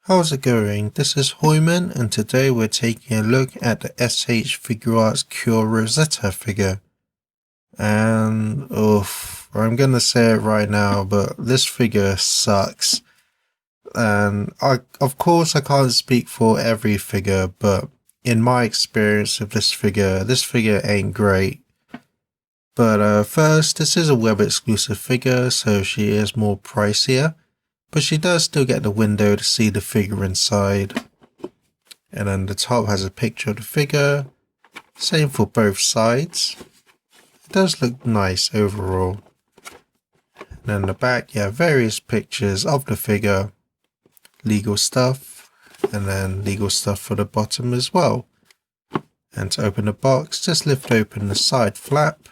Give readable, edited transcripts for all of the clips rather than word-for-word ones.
How's it going? This is Hoiman, and today we're taking a look at the S.H.Figuarts Cure Rosetta figure. And I'm gonna say it right now, but this figure sucks. And of course I can't speak for every figure, but in my experience of this figure ain't great. But first, this is a web exclusive figure, so she is more pricier. But she does still get the window to see the figure inside. And then the top has a picture of the figure. Same for both sides. It does look nice overall. And then the back, various pictures of the figure. Legal stuff. And then legal stuff for the bottom as well. And to open the box, just lift open the side flap.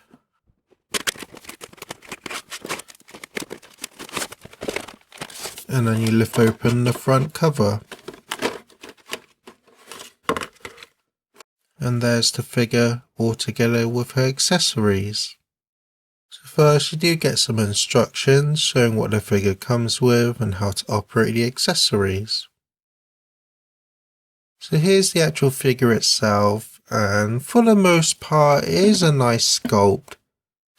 And then you lift open the front cover. And there's the figure all together with her accessories. So first you do get some instructions showing what the figure comes with and how to operate the accessories. So here's the actual figure itself, and for the most part it is a nice sculpt.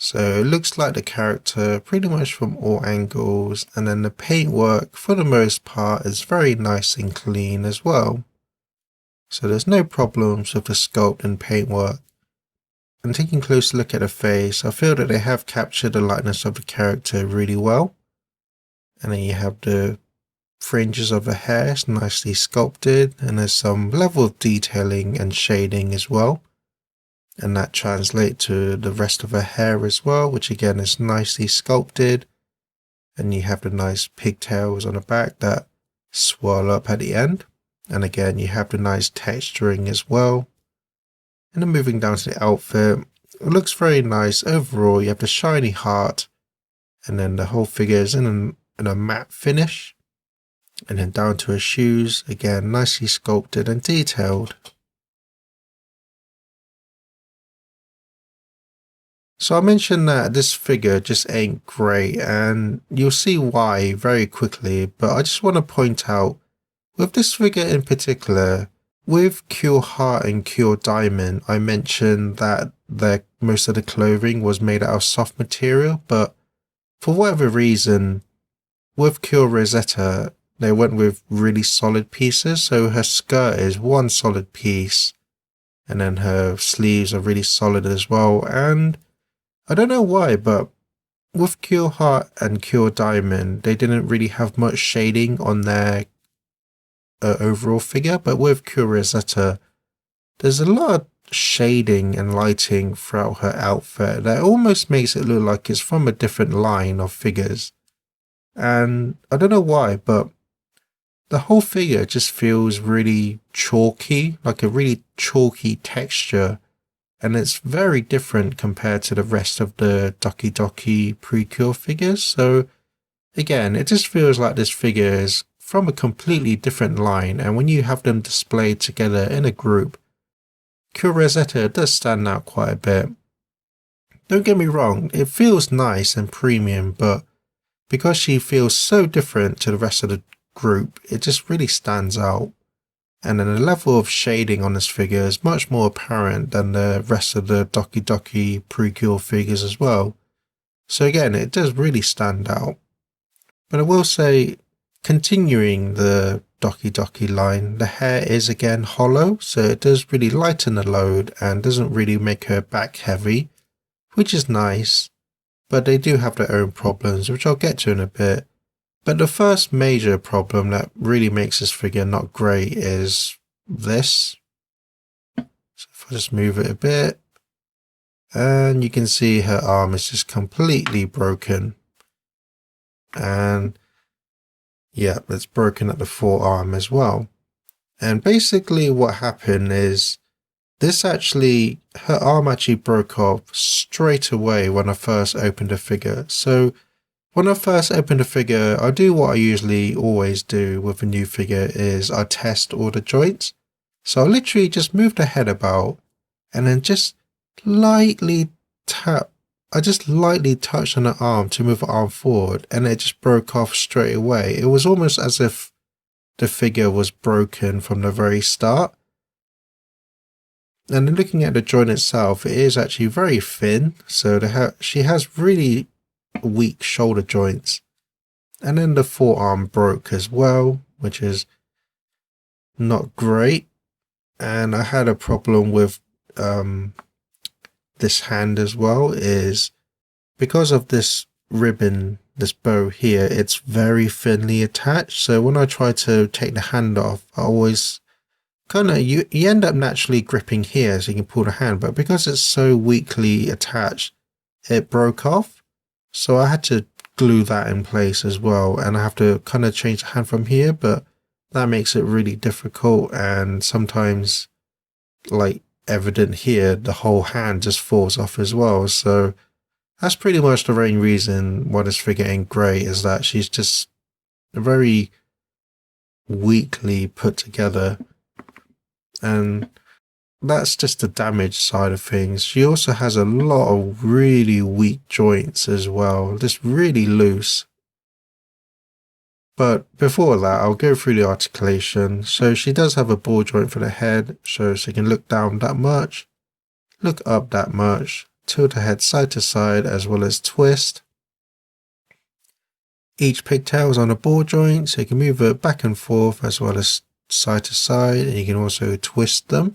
So it looks like the character pretty much from all angles, and then the paintwork for the most part is very nice and clean as well. So there's no problems with the sculpt and paintwork. And taking a closer look at the face, I feel that they have captured the likeness of the character really well. And then you have the fringes of the hair, it's nicely sculpted, and there's some level of detailing and shading as well. And that translates to the rest of her hair as well, which again is nicely sculpted. And you have the nice pigtails on the back that swirl up at the end. And again, you have the nice texturing as well. And then moving down to the outfit, it looks very nice overall. You have the shiny heart, and then the whole figure is in a matte finish. And then down to her shoes, again nicely sculpted and detailed. So I mentioned that this figure just ain't great, and you'll see why very quickly, but I just want to point out, with this figure in particular, with Cure Heart and Cure Diamond, I mentioned that most of the clothing was made out of soft material, but for whatever reason, with Cure Rosetta, they went with really solid pieces, so her skirt is one solid piece, and then her sleeves are really solid as well, and I don't know why, but with Cure Heart and Cure Diamond, they didn't really have much shading on their overall figure, but with Cure Rosetta, there's a lot of shading and lighting throughout her outfit that almost makes it look like it's from a different line of figures. And I don't know why, but the whole figure just feels really chalky, like a really chalky texture. And it's very different compared to the rest of the Doki Doki Precure figures. So again, it just feels like this figure is from a completely different line. And when you have them displayed together in a group, Cure Rosetta does stand out quite a bit. Don't get me wrong, it feels nice and premium, but because she feels so different to the rest of the group, it just really stands out. And then the level of shading on this figure is much more apparent than the rest of the Doki Doki Precure figures as well. So again, it does really stand out. But I will say, continuing the Doki Doki line, the hair is again hollow, so it does really lighten the load and doesn't really make her back heavy, which is nice. But they do have their own problems, which I'll get to in a bit. But the first major problem that really makes this figure not great is this. So if I just move it a bit, and you can see her arm is just completely broken. And yeah, it's broken at the forearm as well. And basically what happened is her arm actually broke off straight away when I first opened the figure. So when I first open the figure, I do what I usually always do with a new figure is I test all the joints. So I literally just move the head about and then just lightly tap. I just lightly touched on the arm to move the arm forward, and it just broke off straight away. It was almost as if the figure was broken from the very start. And looking at the joint itself, it is actually very thin, so she has really weak shoulder joints. And then the forearm broke as well, which is not great. And I had a problem with this hand as well, is because of this ribbon, this bow here, it's very thinly attached. So when I try to take the hand off, I always kind of, you end up naturally gripping here so you can pull the hand, but because it's so weakly attached, it broke off. So I had to glue that in place as well, and I have to kind of change the hand from here, but that makes it really difficult, and sometimes, like evident here, the whole hand just falls off as well. So that's pretty much the main reason why this figure ain't great, is that she's just very weakly put together. And that's just the damage side of things. She also has a lot of really weak joints as well, just really loose. But before that, I'll go through the articulation. So she does have a ball joint for the head, so she can look down that much, look up that much, tilt her head side to side as well as twist. Each pigtail is on a ball joint, so you can move it back and forth as well as side to side, and you can also twist them,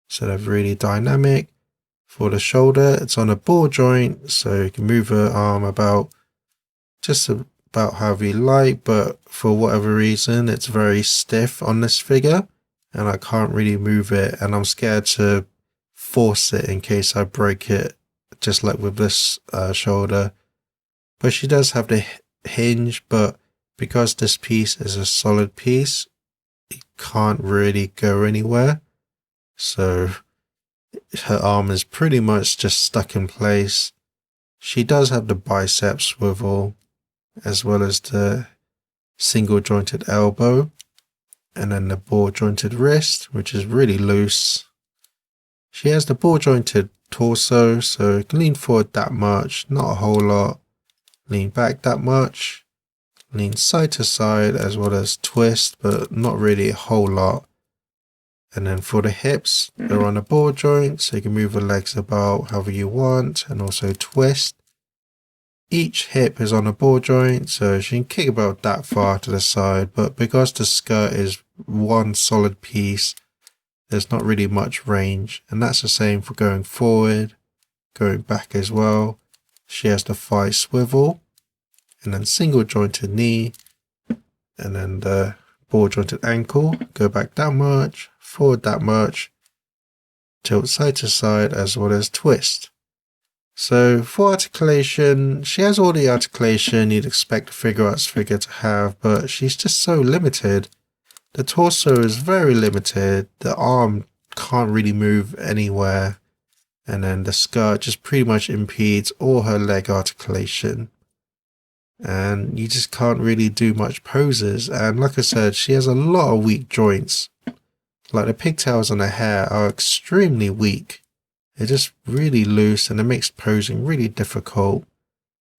so they're really dynamic. For the shoulder, it's on a ball joint, so you can move her arm about just about however you like, but for whatever reason it's very stiff on this figure and I can't really move it, and I'm scared to force it in case I break it, just like with this shoulder. But she does have the hinge, but because this piece is a solid piece, it can't really go anywhere, so her arm is pretty much just stuck in place. She does have the bicep swivel as well as the single jointed elbow, and then the ball jointed wrist, which is really loose. She has the ball jointed torso, so you can lean forward that much, not a whole lot, lean back that much, lean side to side as well as twist, but not really a whole lot. And then for the hips, they're on a ball joint, so you can move the legs about however you want and also twist. Each hip is on a ball joint, so she can kick about that far to the side, but because the skirt is one solid piece, there's not really much range, and that's the same for going forward, going back as well. She has the thigh swivel, and then single jointed knee, and then the ball jointed ankle, go back that much, forward that much, tilt side to side as well as twist. So for articulation, she has all the articulation you'd expect a Figuarts figure to have, but she's just so limited. The torso is very limited, the arm can't really move anywhere, and then the skirt just pretty much impedes all her leg articulation. And you just can't really do much poses, and like I said, she has a lot of weak joints. Like the pigtails on her hair are extremely weak. They're just really loose and it makes posing really difficult.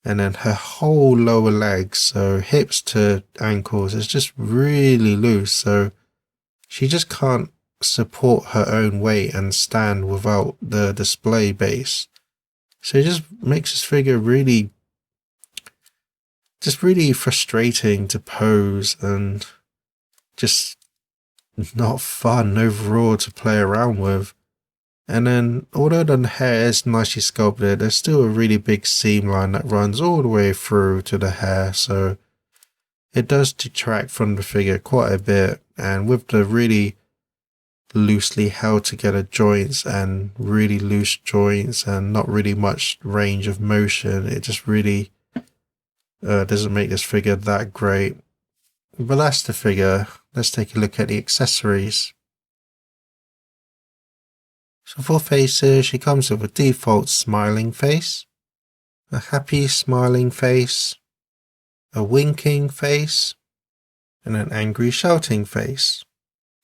And then her whole lower legs, so hips to ankles, is just really loose, so she just can't support her own weight and stand without the display base. So it just makes this figure really frustrating to pose and just not fun overall to play around with. And then, although the hair is nicely sculpted, there's still a really big seam line that runs all the way through to the hair, so it does detract from the figure quite a bit. And with the really loosely held together joints and really loose joints and not really much range of motion, it just really doesn't make this figure that great. But that's the figure. Let's take a look at the accessories. So for faces, she comes with a default smiling face, a happy smiling face, a winking face, and an angry shouting face.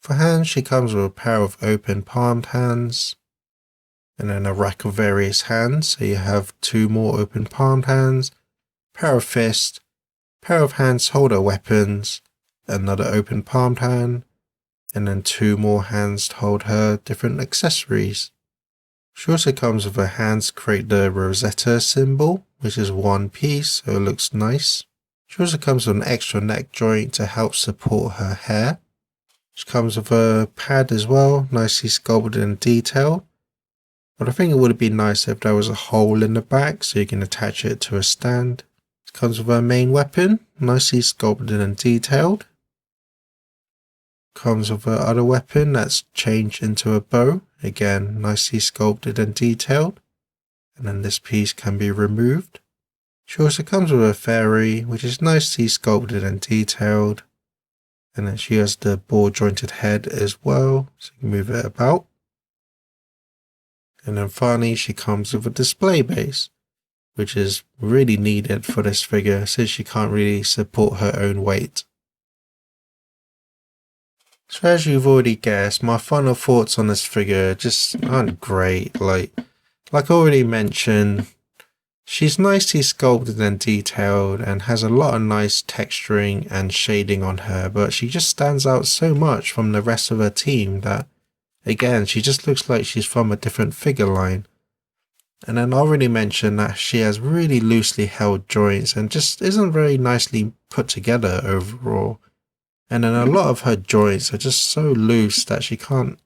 For hands, she comes with a pair of open palmed hands, and then a rack of various hands, so you have 2 more open palmed hands, pair of fists, pair of hands hold her weapons, another open palmed hand, and then 2 more hands to hold her different accessories. She also comes with her hands to create the Rosetta symbol, which is 1 piece, so it looks nice. She also comes with an extra neck joint to help support her hair. She comes with a pad as well, nicely sculpted and detailed. But I think it would be nice if there was a hole in the back so you can attach it to a stand. It comes with her main weapon, nicely sculpted and detailed. Comes with her other weapon that's changed into a bow, again nicely sculpted and detailed. And then this piece can be removed. She also comes with a fairy, which is nicely sculpted and detailed. And then she has the ball jointed head as well, so you can move it about. And then finally she comes with a display base, which is really needed for this figure since she can't really support her own weight. So as you've already guessed, my final thoughts on this figure just aren't great. Like I already mentioned, she's nicely sculpted and detailed and has a lot of nice texturing and shading on her, but she just stands out so much from the rest of her team that, again, she just looks like she's from a different figure line. And then I already mentioned that she has really loosely held joints and just isn't very nicely put together overall. And then a lot of her joints are just so loose that she can't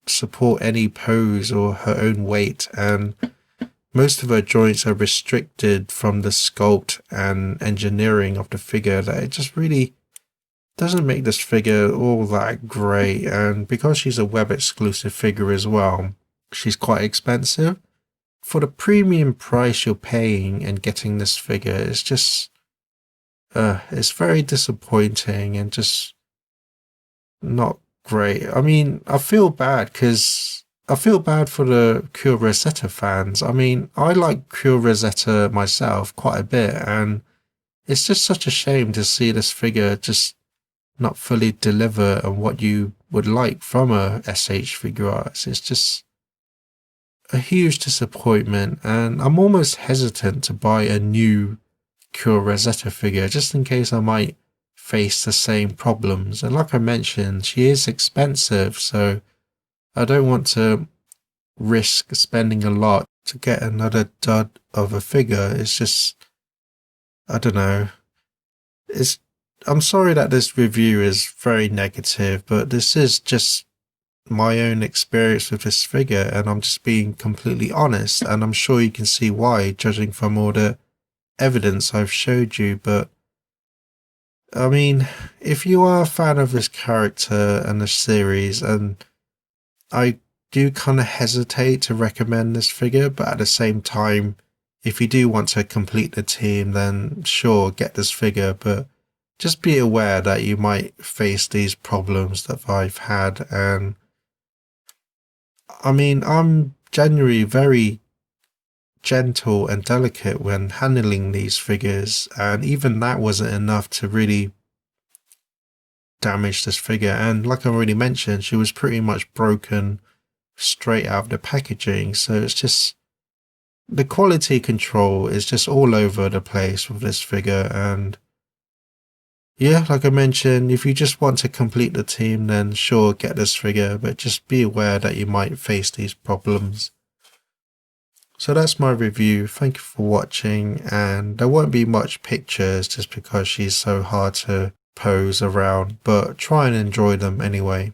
support any pose or her own weight, and most of her joints are restricted from the sculpt and engineering of the figure that it just really doesn't make this figure all that great. And because she's a web exclusive figure as well, she's quite expensive. For the premium price you're paying and getting this figure, it's just it's very disappointing and just not great. I mean, I feel bad because I feel bad for the Cure Rosetta fans. I mean, I like Cure Rosetta myself quite a bit, and it's just such a shame to see this figure just not fully deliver on what you would like from a S.H.Figuarts. It's just a huge disappointment, and I'm almost hesitant to buy a new Cure Rosetta figure just in case I might face the same problems. And like I mentioned, she is expensive, so I don't want to risk spending a lot to get another dud of a figure. It's just, I don't know. I'm sorry that this review is very negative, but this is just my own experience with this figure, and I'm just being completely honest, and I'm sure you can see why, judging from all the evidence I've showed you. But I mean, if you are a fan of this character and the series, and I do kind of hesitate to recommend this figure, but at the same time, if you do want to complete the team, then sure, get this figure, but just be aware that you might face these problems that I've had. And I mean, I'm genuinely very gentle and delicate when handling these figures, and even that wasn't enough to really damage this figure. And like I already mentioned, she was pretty much broken straight out of the packaging, so it's just the quality control is just all over the place with this figure. And yeah, like I mentioned, if you just want to complete the team, then sure, get this figure, but just be aware that you might face these problems. So that's my review. Thank you for watching, and there won't be much pictures just because she's so hard to pose around, but try and enjoy them anyway.